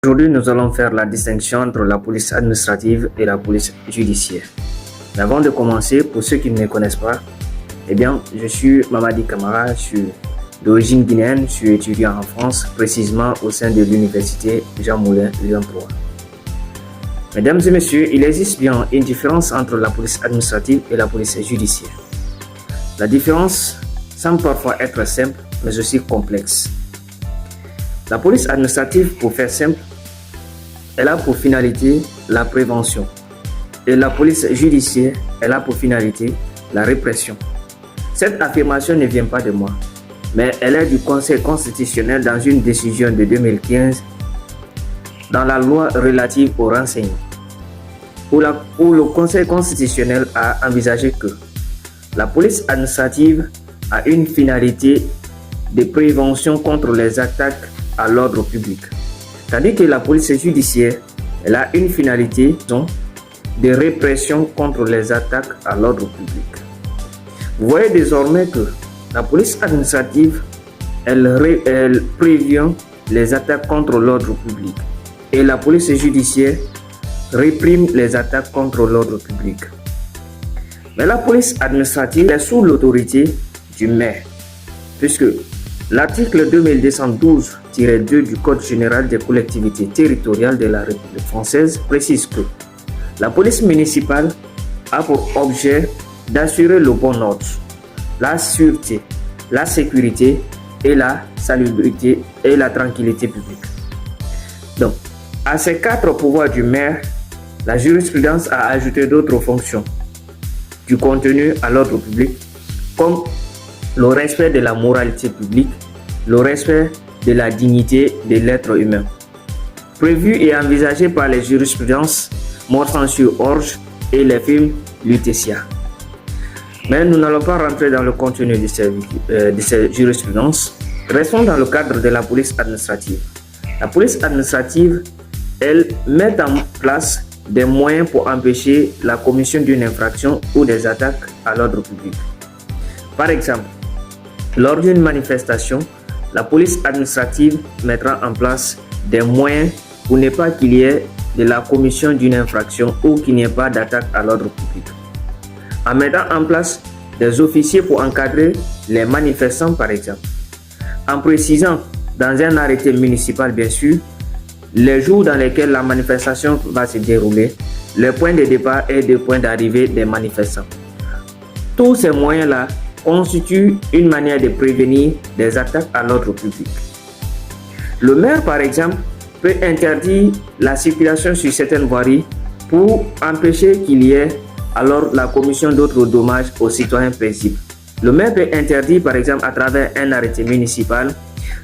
Aujourd'hui, nous allons faire la distinction entre la police administrative et la police judiciaire. Mais avant de commencer, pour ceux qui ne me connaissent pas, je suis Mamadi Camara, je suis d'origine guinéenne, je suis étudiant en France, précisément au sein de l'université Jean Moulin Lyon 3. Mesdames et messieurs, il existe bien une différence entre la police administrative et la police judiciaire. La différence semble parfois être simple, mais aussi complexe. La police administrative, pour faire simple, elle a pour finalité la prévention. Et la police judiciaire, elle a pour finalité la répression. Cette affirmation ne vient pas de moi, mais elle est du Conseil constitutionnel dans une décision de 2015 dans la loi relative au renseignement, où le Conseil constitutionnel a envisagé que la police administrative a une finalité de prévention contre les attaques à l'ordre public, tandis que la police judiciaire, elle a une finalité de répression contre les attaques à l'ordre public. Vous voyez désormais que la police administrative, elle prévient les attaques contre l'ordre public et la police judiciaire réprime les attaques contre l'ordre public. Mais la police administrative est sous l'autorité du maire, puisque l'article 2212-2 du Code général des collectivités territoriales de la République française précise que la police municipale a pour objet d'assurer le bon ordre, la sûreté, la sécurité et la salubrité et la tranquillité publique. Donc, à ces quatre pouvoirs du maire, la jurisprudence a ajouté d'autres fonctions du contenu à l'ordre public, comme le respect de la moralité publique, le respect de la dignité de l'être humain, prévu et envisagé par les jurisprudences Morsan-sur-Orge et les films Lutetia. Mais nous n'allons pas rentrer dans le contenu de ces jurisprudences. Restons dans le cadre de la police administrative. La police administrative, elle met en place des moyens pour empêcher la commission d'une infraction ou des attaques à l'ordre public. Par exemple, lors d'une manifestation, la police administrative mettra en place des moyens pour ne pas qu'il y ait de la commission d'une infraction ou qu'il n'y ait pas d'attaque à l'ordre public. En mettant en place des officiers pour encadrer les manifestants, par exemple. En précisant dans un arrêté municipal, bien sûr, les jours dans lesquels la manifestation va se dérouler, les points de départ et les points d'arrivée des manifestants. Tous ces moyens-là constitue une manière de prévenir des attaques à l'ordre public. Le maire, par exemple, peut interdire la circulation sur certaines voiries pour empêcher qu'il y ait alors la commission d'autres dommages aux citoyens paisibles. Le maire peut interdire, par exemple, à travers un arrêté municipal,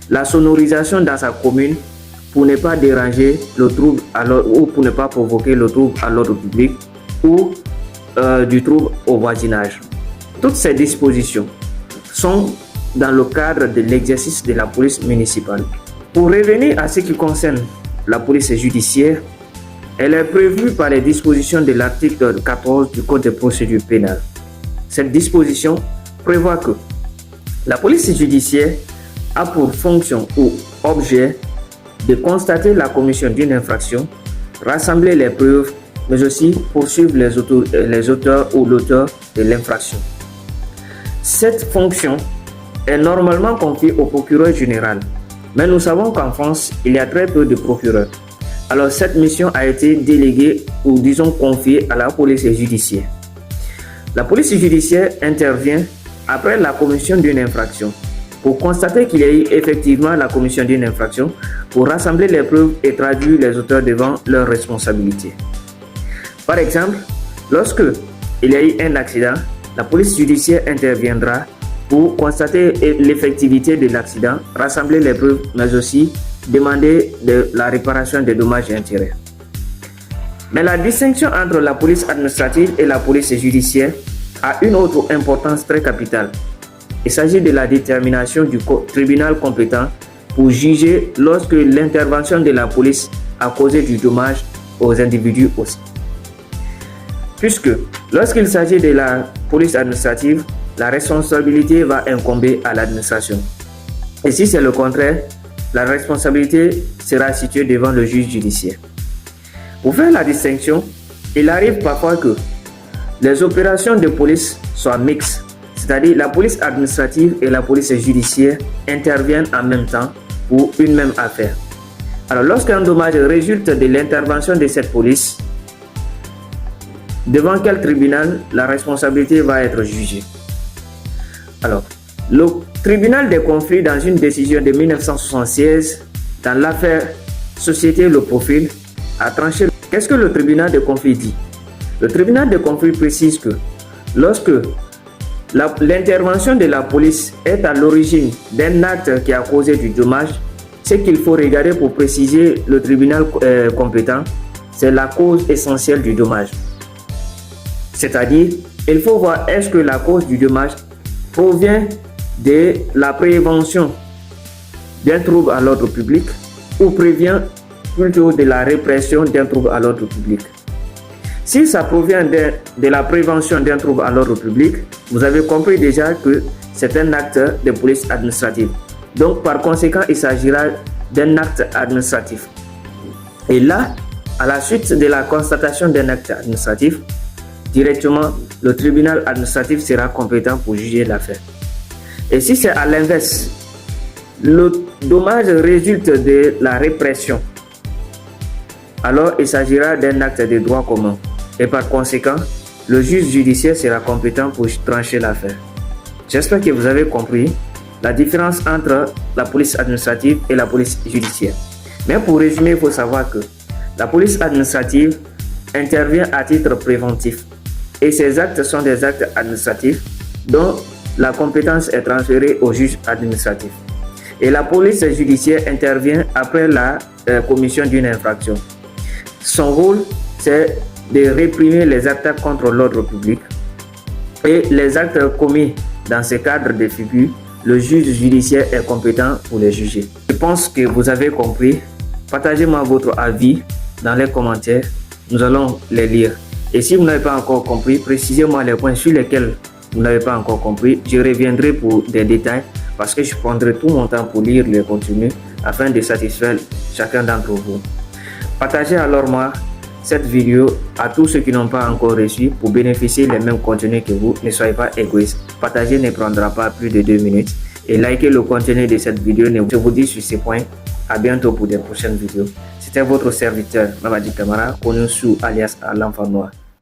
la sonorisation dans sa commune pour ne pas déranger le trouble ou pour ne pas provoquer le trouble à l'ordre public ou du trouble au voisinage. Toutes ces dispositions sont dans le cadre de l'exercice de la police municipale. Pour revenir à ce qui concerne la police judiciaire, elle est prévue par les dispositions de l'article 14 du Code de procédure pénale. Cette disposition prévoit que la police judiciaire a pour fonction ou objet de constater la commission d'une infraction, rassembler les preuves, mais aussi poursuivre les auteurs ou l'auteur de l'infraction. Cette fonction est normalement confiée au procureur général, mais nous savons qu'en France, il y a très peu de procureurs. Alors cette mission a été déléguée ou disons confiée à la police judiciaire. La police judiciaire intervient après la commission d'une infraction pour constater qu'il y a eu effectivement la commission d'une infraction, pour rassembler les preuves et traduire les auteurs devant leurs responsabilités. Par exemple, lorsque il y a eu un accident, la police judiciaire interviendra pour constater l'effectivité de l'accident, rassembler les preuves, mais aussi demander la réparation des dommages et intérêts. Mais la distinction entre la police administrative et la police judiciaire a une autre importance très capitale. Il s'agit de la détermination du tribunal compétent pour juger lorsque l'intervention de la police a causé du dommage aux individus aussi. Puisque lorsqu'il s'agit de la police administrative, la responsabilité va incomber à l'administration. Et si c'est le contraire, la responsabilité sera située devant le juge judiciaire. Pour faire la distinction, il arrive parfois que les opérations de police soient mixtes, c'est-à-dire la police administrative et la police judiciaire interviennent en même temps pour une même affaire. Alors, lorsqu'un dommage résulte de l'intervention de cette police, devant quel tribunal la responsabilité va être jugée? Alors, le tribunal des conflits, dans une décision de 1976, dans l'affaire Société Le Profil, a tranché. Qu'est-ce que le tribunal des conflits dit? Le tribunal des conflits précise que lorsque l'intervention de la police est à l'origine d'un acte qui a causé du dommage, ce qu'il faut regarder pour préciser le tribunal compétent, c'est la cause essentielle du dommage. C'est-à-dire, il faut voir est-ce que la cause du dommage provient de la prévention d'un trouble à l'ordre public ou provient plutôt de la répression d'un trouble à l'ordre public. Si ça provient de la prévention d'un trouble à l'ordre public, vous avez compris déjà que c'est un acte de police administrative. Donc, par conséquent, il s'agira d'un acte administratif. Et là, à la suite de la constatation d'un acte administratif, directement, le tribunal administratif sera compétent pour juger l'affaire. Et si c'est à l'inverse, le dommage résulte de la répression, alors il s'agira d'un acte de droit commun. Et par conséquent, le juge judiciaire sera compétent pour trancher l'affaire. J'espère que vous avez compris la différence entre la police administrative et la police judiciaire. Mais pour résumer, il faut savoir que la police administrative intervient à titre préventif. Et ces actes sont des actes administratifs dont la compétence est transférée au juge administratif. Et la police judiciaire intervient après la commission d'une infraction. Son rôle, c'est de réprimer les attaques contre l'ordre public et les actes commis dans ce cadre de figure, le juge judiciaire est compétent pour les juger. Je pense que vous avez compris. Partagez-moi votre avis dans les commentaires. Nous allons les lire. Et si vous n'avez pas encore compris, précisez-moi les points sur lesquels vous n'avez pas encore compris. Je reviendrai pour des détails parce que je prendrai tout mon temps pour lire les contenus afin de satisfaire chacun d'entre vous. Partagez alors moi cette vidéo à tous ceux qui n'ont pas encore reçu pour bénéficier des mêmes contenus que vous. Ne soyez pas égoïste. Partager ne prendra pas plus de 2 minutes. Et likez le contenu de cette vidéo. Je vous dis sur ces points. À bientôt pour des prochaines vidéos. C'était votre serviteur Mamadi Camara, connu sous alias l'Enfant Noir.